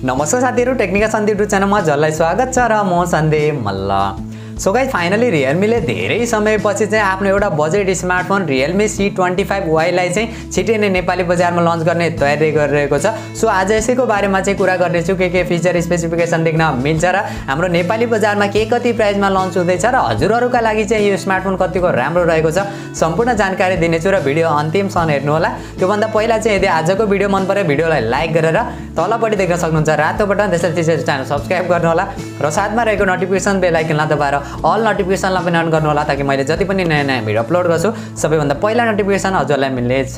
नमस्कार साथीहरु, technical Sandeep YouTube च्यानलमा जसलाई स्वागत छ र म Sandeep Malla. So guys finally Realme ले धेरै समयपछि चाहिँ आफ्नो एउटा बजेट स्मार्टफोन Realme C25y लाई चाहिँ छिटै नै नेपाली बजारमा लन्च गर्ने तयारी गरिरहेको छ। सो आज यसैको बारेमा चाहिँ कुरा गर्ने छु के फिचर स्पेसिफिकेसन देख्न मिल्छ र हाम्रो नेपाली बजारमा के कति प्राइसमा लन्च हुँदैछ र हजुरहरुका लागि चाहिँ यो स्मार्टफोन कतिको राम्रो रहेको छ सम्पूर्ण जानकारी दिनेछु र भिडियो अन्तिमसम्म हेर्नु होला। त्यो भन्दा पहिला चाहिँ यदि आजको भिडियो मन पर्यो भिडियोलाई लाइक गरेर तलपट्टि देख्न सक्नुहुन्छ रातो बटन त्यसपछि च्यानल सब्स्क्राइब गर्नु होला र साथमा रहेको नोटिफिकेसन बेल आइकनलाई दबाएर अल नोटिफिकेसनलाई पनि अन गर्नु होला ताकि मैले जति पनि नयाँ भिडियो अपलोड गर्छु सबैभन्दा पहिला नोटिफिकेसन हजुरलाई मिल्नेछ।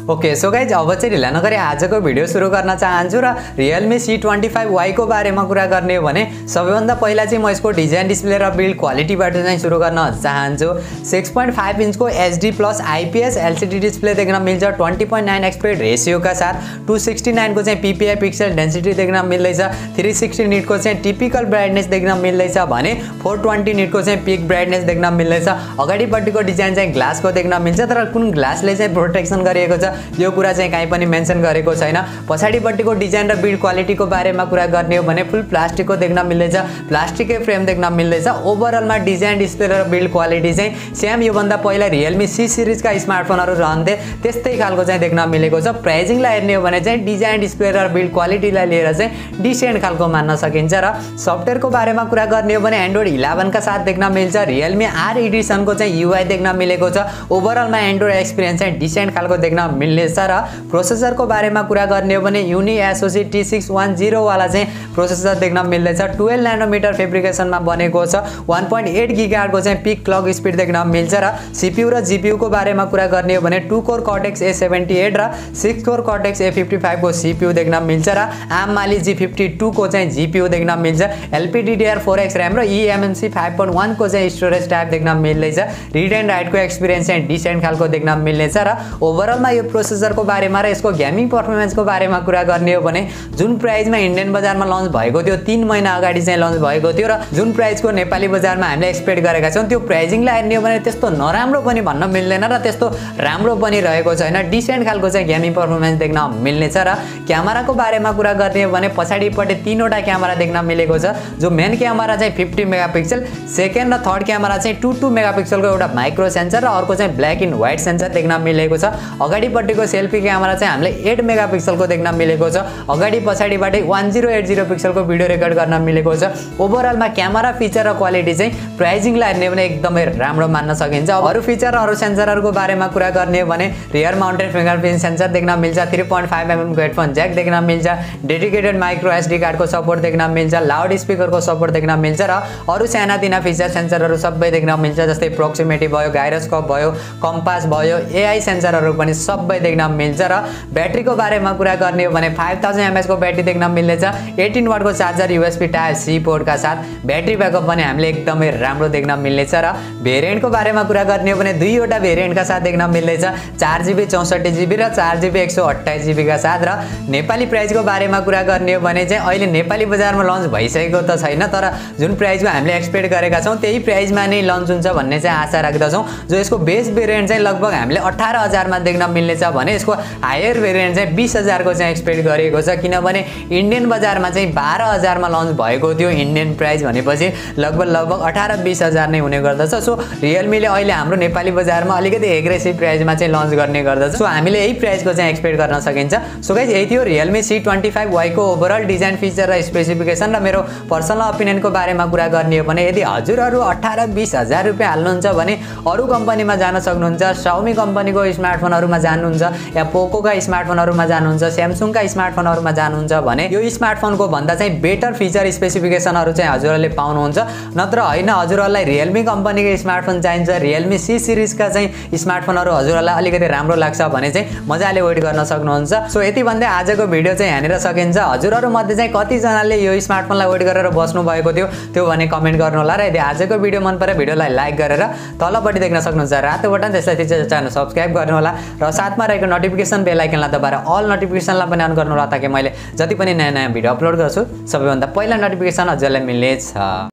ओके सो गाइज अब चाहिँ ढिला नगरी आजको भिडियो सुरु गर्न चाहन्छु र Realme C25y को बारेमा कुरा गर्ने हो भने सबैभन्दा पहिला चाहिँ म यसको डिजाइन डिस्प्ले र बिल्ड क्वालिटीबाट चाहिँ सुरु गर्न चाहन्छु। 6.5 इन्चको HD+ IPS LCD डिस्प्ले देख्न मिल्छ 20.9 एक्सपेक्ट रेशियोका साथ 269 को चाहिँ PPI पिक्सल डेन्सिटी देख्न मिल्दैछ 360 निटको चाहिँ टिपिकल ब्राइटनेस देख्न मिल्दैछ भने 420 निटको चाहिँ पिक ब्राइटनेस देख्न मिल्दैछ। अगाडिपट्टिको डिजाइन चाहिँ ग्लासको देख्न मिल्छ तर कुन ग्लासले चाहिँ प्रोटेक्सन गरिएको छ यो कुरा चाहिँ कहीँ पनि मेन्सन गरेको छैन। पछाडिपट्टिको डिजाइन र बिल्ड क्वालिटीको बारेमा कुरा गर्ने हो भने फुल प्लास्टिकको देख्न मिल्दैछ, प्लास्टिकै फ्रेम देख्न मिल्दैछ। ओभरअलमा डिजाइन डिस्प्ले र बिल्ड क्वालिटी चाहिँ सेम योभन्दा पहिला Realme C सिरिजका स्मार्टफोनहरु रहन्थे त्यस्तै खालको चाहिँ देख्न मिलेको छ। प्राइसिङलाई हेर्ने हो भने चाहिँ डिजाइन डिस्प्ले र बिल्ड क्वालिटीलाई लिएर चाहिँ डिसेन्ट खालको मान्न सकिन्छ र सफ्टवेयरको बारेमा कुरा गर्ने हो भने Android 11 का साथ देख्न मिल्छ। Realme R एडिसनको चाहिँ UI देख्न मिलेको छ। ओभरअलमा Android एक्सपिरियन्स चाहिँ डिसेन्ट खालको देख्न मिल्नेछ र प्रोसेसरको बारेमा कुरा गर्ने हो भने Uni SoC T610 वाला चाहिँ प्रोसेसर देख्न मिल्दैछ। 12 नैनोमिटर फेब्रिकेसनमा बनेको छ। 1.8 GHz को चाहिँ पिक क्लक स्पिड देख्न मिल्छ र CPU र GPU को बारेमा कुरा गर्ने हो भने 2 कोर Cortex A78 र 6 कोर Cortex A55 को CPU देख्न मिल्छ र ARM Mali G52 को चाहिँ GPU देख्न मिल्छ। LPDDR4X RAM र eMMC 5.1 को चाहिँ स्टोरेज टाइप देख्न मिल्दैछ। रिड एन्ड राइट को एक्सपिरियन्स चाहिँ डिसेन्ट खालको देख्न मिल्नेछ र ओभरअलमा यो प्रोसेसरको बारेमा र यसको गेमिङ परफर्मेन्सको बारेमा कुरा गर्ने हो भने जुन प्राइसमा इन्डियन बजारमा लन्च भएको थियो 3 महिना अगाडि चाहिँ लन्च भएको थियो र जुन प्राइसको नेपाली बजारमा हामीले एक्सपेक्ट गरेका छौं त्यो प्राइसिङलाई हेर्ने हो भने त्यस्तो नराम्रो पनि भन्न मिल्दैन र त्यस्तो राम्रो पनि रहेको छैन। डिसेन्ट खालको चाहिँ गेमिङ परफर्मेन्स देख्न मिल्नेछ र क्यामेराको बारेमा कुरा गर्ने हो भने पछाडिपट्टि तीनवटा क्यामेरा देख्न मिलेको छ जो मेन क्यामेरा चाहिँ 50 मेगापिक्सल, सेकेन्ड र थर्ड क्यामेरा चाहिँ 22 मेगापिक्सलको एउटा माइक्रो सेन्सर र अर्को चाहिँ ब्ल्याक एन्ड व्हाइट सेन्सर देख्न मिलेको छ। अगाडिपट्टिको सेल्फी क्यामेरा चाहिँ हामीले 8 मेगापिक्सलको देख्न मिलेको छ। अगाडि पछाडिबाट 1080 पिक्सलको भिडियो रेकर्ड गर्न मिलेको छ। ओभरअलमा क्यामेरा फिचर र क्वालिटी चाहिँ प्राइसिङलाई हेर्ने भने एकदमै राम्रो मान्न सकिन्छ। अरु फिचर र अरु सेन्सरहरुको बारेमा कुरा गर्ने हो भने रियर माउन्टेड फिंगरप्रिन्ट सेन्सर देख्न मिल्छ, 3.5 mm को हेडफोन ज्याक देख्न मिल्छ, डेडिकेटेड माइक्रो SD कार्डको सपोर्ट देख्न मिल्छ, लाउड स्पिकरको सपोर्ट देख्न मिल्छ र अरु सानातिना फिचर सेन्सरहरु सबै देख्न मिल्छ जस्तै प्रोक्सिमिटी भयो, गाइरोस्कोप भयो, कम्पास भयो, AI सेन्सरहरु पनि सबै देख्न मिल्छ र ब्याट्रीको बारेमा कुरा गर्ने हो भने 5000 mAh को ब्याट्री देख्न मिल्नेछ। 18 वाट को charger USB type C port का साथ ब्याट्री ब्याकअप पनि हामीले एकदमै राम्रो देख्न मिल्नेछ र भेरिएन्टको बारेमा कुरा गर्ने हो भने दुईवटा भेरिएन्टका साथ देख्न मिल्नेछ 4GB 64GB र 4GB 128GB का साथ। र नेपाली प्राइसको बारेमा कुरा गर्ने हो भने चाहिँ अहिले नेपाली बजारमा लन्च भइसकेको त छैन तर जुन प्राइसको हामीले एक्सपेक्ट गरेका छौं त्यही प्राइसमा नै लन्च हुन्छ भन्ने चाहिँ आशा राख्दछौं। जो यसको बेस भेरिएन्ट चाहिँ लगभग हामीले 18000 मा देख्न मिल्नेछ भने यसको हायर भेरिएन्ट चाहिँ 20000 को चाहिँ एक्सपेक्ट गरेको छ किनभने इन्डियन बजारमा चाहिँ 12000 मा लन्च भएको थियो। इन्डियन प्राइस भनेपछि लगभग 18-20 नै हुने गर्दछ। सो Realme ले अहिले हाम्रो नेपाली बजारमा अलिकति एग्रेसिभ प्राइसमा चाहिँ लन्च गर्ने गर्दछ। सो हामीले यही प्राइसको चाहिँ एक्सपेक्ट गर्न सकिन्छ। सो गाइस यही थियो Realme C25y को ओभरअल डिजाइन फिचर र स्पेसिफिकेसन र मेरो पर्सनल ओपिनियनको बारेमा कुरा गर्ने हो भने यदि हजुरहरु 18-20 हजार रुपैयाँ हाल्नुहुन्छ भने अरु कम्पनीमा जान सक्नुहुन्छ। Xiaomi कम्पनीको स्मार्टफोनहरुमा जानुहुन्छ या Poco का स्मार्टफोनहरुमा जानुहुन्छ, Samsung का स्मार्टफोनहरुमा जानुहुन्छ भने यो स्मार्टफोनको भन्दा चाहिँ बेटर फिचर स्पेसिफिकेसनहरु चाहिँ हजुरहरुले पाउनुहुन्छ। नत्र हैन हजुरहरुलाई Realme कम्पनीको स्मार्टफोन चाहिन्छ, Realme C सिरिजका चाहिँ स्मार्टफोनहरु हजुरहरुलाई अलिकति राम्रो लाग्छ भने चाहिँ मजाले वेट गर्न सक्नुहुन्छ। सो यति भन्दै आजको भिडियो चाहिँ यहाँनिर सकिन्छ। हजुरहरु मध्ये चाहिँ कति जनाले यो स्मार्टफोनलाई वेट गरेर बस्नु भएको थियो त्यो भने कमेन्ट गर्नु होला र यदि आजको भिडियो मन पर्यो भिडियोलाई लाइक गरेर तलपट्टि देख्न सक्नुहुन्छ रातो बटन त्यसलाई च्यानल सब्स्क्राइब गर्नु होला र साथमा रहेको नोटिफिकेसन बेल आइकनलाई दबाएर अल नोटिफिकेसनलाई पनि अन गर्नु होला ताकि मैले जति पनि नयाँ भिडियो अपलोड गर्छु सबैभन्दा पहिला नोटिफिकेसन हजुरलाई मिल्नेछ।